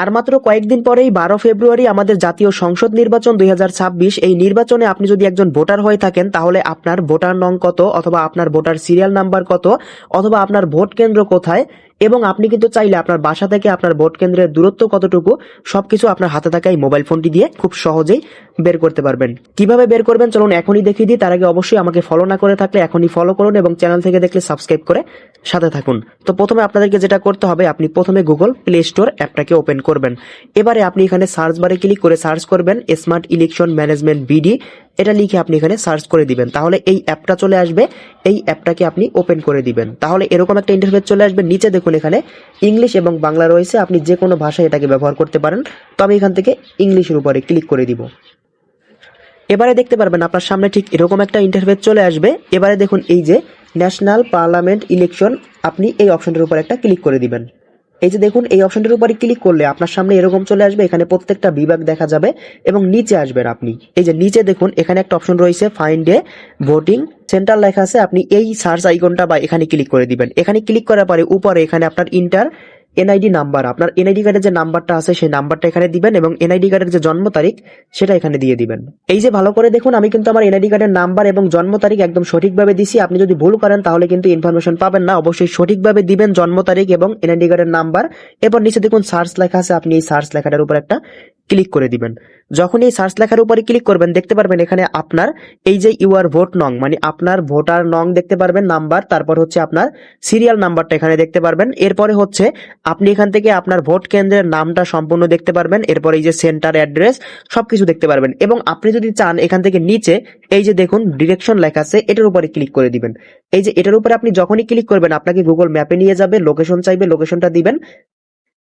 আর মাত্র কয়েকদিন পরেই 12 ফেব্রুয়ারি আমাদের জাতীয় সংসদ নির্বাচন 2026। এই নির্বাচনে আপনি যদি একজন ভোটার হয়ে থাকেন তাহলে আপনার ভোটার নং কত, অথবা আপনার ভোটার সিরিয়াল নাম্বার কত, অথবা আপনার ভোট কেন্দ্র কোথায়, এবং আপনি কিন্তু চাইলে আপনার বাসা থেকে আপনার ভোট কেন্দ্রের দূরত্ব কতটুকু সবকিছু আপনার হাতে থাকা এই মোবাইল ফোনটি দিয়ে খুব সহজেই বের করতে পারবেন। কিভাবে বের করবেন চলুন এখনই দেখিয়ে দিই। তার আগে অবশ্যই আমাকে ফলো না করে থাকলে এখনই ফলো করুন এবং চ্যানেল থেকে দেখলে সাবস্ক্রাইব করে সাথে থাকুন। তো প্রথমে আপনাদেরকে যেটা করতে হবে, আপনি প্রথমে গুগল প্লে স্টোর অ্যাপটাকে ওপেন করবেন। এবারে আপনি এখানে সার্চ বারে ক্লিক করে সার্চ করবেন স্মার্ট ইলেকশন ম্যানেজমেন্ট বিডি, এটা লিখে আপনি এখানে সার্চ করে দিবেন। তাহলে এই অ্যাপটা চলে আসবে, এই অ্যাপটাকে আপনি ওপেন করে দিবেন। তাহলে এরকম একটা ইন্টারফেস চলে আসবে। নিচে দেখুন এখানে ইংলিশ এবং বাংলা রয়েছে, আপনি যে কোনো ভাষায় এটাকে ব্যবহার করতে পারেন। তো আমি এখান থেকে ইংলিশের উপরে ক্লিক করে দিব। এবারে দেখতে পারবেন আপনার সামনে ঠিক এরকম একটা ইন্টারফেস চলে আসবে। এবারে দেখুন এই যে ন্যাশনাল পার্লামেন্ট ইলেকশন, আপনি এই অপশনটার উপর একটা ক্লিক করে দিবেন। এই যে দেখুন এই অপশনটার উপরে ক্লিক করলে আপনার সামনে এরকম চলে আসবে। এখানে প্রত্যেকটা বিভাগ দেখা যাবে এবং নিচে আসবেন আপনি। এই যে নিচে দেখুন এখানে একটা অপশন রয়েছে ফাইন্ড এ ভোটিং সেন্টার লেখা আছে, আপনি এই সার্চ আইকনটা বা এখানে ক্লিক করে দিবেন। এখানে ক্লিক করার পরে উপরে এখানে আপনার ইন্টার এনআইডি নাম্বার, আপনার এনআইডি কার্ডের যে নাম্বারটা আছে সেই নাম্বারটা এখানে দিবেন এবং এনআইডি কার্ডের যে জন্ম তারিখ সেটা এখানে দিয়ে দিবেন। এই যে ভালো করে দেখুন আমি কিন্তু আমার এনআইডি কার্ডের নাম্বার এবং জন্ম তারিখ একদম সঠিকভাবে দিছি। আপনি যদি ভুল করেন তাহলে কিন্তু ইনফরমেশন পাবেন না। অবশ্যই সঠিকভাবে দিবেন জন্ম তারিখ এবং এনআইডি কার্ডের নাম্বার। এরপর নিচে দেখুন সার্চ লেখা আছে, আপনি এই সার্চ লেখাটার উপর একটা ক্লিক করে দিবেন। যখন এই সার্চ লেখার উপরে ক্লিক করবেন দেখতে পারবেন এখানে আপনার এই যে ইউআর ভোট নং, মানে আপনার ভোটার নং দেখতে পারবেন নাম্বার, তারপর হচ্ছে আপনার সিরিয়াল নাম্বারটা এখানে দেখতে পারবেন। এরপরে হচ্ছে আপনি এখান থেকে আপনার ভোট কেন্দ্রের নামটা সম্পূর্ণ দেখতে পারবেন। এরপর এই যে সেন্টার অ্যাড্রেস সবকিছু দেখতে পারবেন। এবং আপনি যদি চান এখান থেকে নিচে এই যে দেখুন ডিরেকশন লেখা আছে এটার উপরে ক্লিক করে দিবেন। এই যে এটার উপরে আপনি যখনই ক্লিক করবেন আপনাকে গুগল ম্যাপে নিয়ে যাবে, লোকেশন চাইবে, লোকেশনটা দিবেন।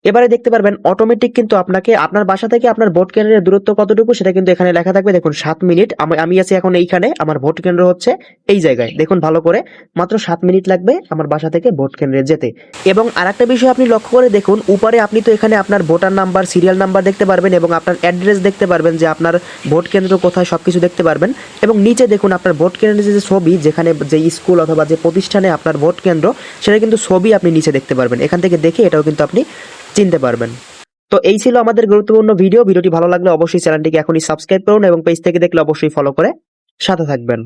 এবারে দেখতে পারবেন অটোমেটিক কিন্তু আপনাকে আপনার বাসা থেকে আপনার ভোট কেন্দ্রের দূরত্ব কতটুকু সেটা কিন্তু এখানে লেখা থাকবে। দেখুন 7 মিনিট, আমি আছি এখন এইখানে, আমার ভোট কেন্দ্র হচ্ছে এই জায়গায়। দেখুন ভালো করে মাত্র 7 মিনিট লাগবে আমার বাসা থেকে ভোট কেন্দ্রে যেতে। এবং আরেকটা বিষয় আপনি লক্ষ্য করে দেখুন উপরে আপনি তো এখানে আপনার ভোটার নাম্বার সিরিয়াল নাম্বার দেখতে পারবেন এবং আপনার অ্যাড্রেস দেখতে পারবেন যে আপনার ভোট কেন্দ্র কোথায় সবকিছু দেখতে পারবেন। এবং নিচে দেখুন আপনার ভোট কেন্দ্রের যে ছবি, যেখানে যে স্কুল অথবা যে প্রতিষ্ঠানে আপনার ভোট কেন্দ্র সেটা কিন্তু ছবি আপনি নিচে দেখতে পারবেন। এখান থেকে দেখে এটাও কিন্তু আপনি চিনতে পারবেন। তো এই ছিল আমাদের গুরুত্বপূর্ণ ভিডিওটি ভালো লাগলে অবশ্যই চ্যানেলটিকে এখনই সাবস্ক্রাইব করুন এবং পেজ থেকে দেখলে অবশ্যই ফলো করে সাথে থাকবেন।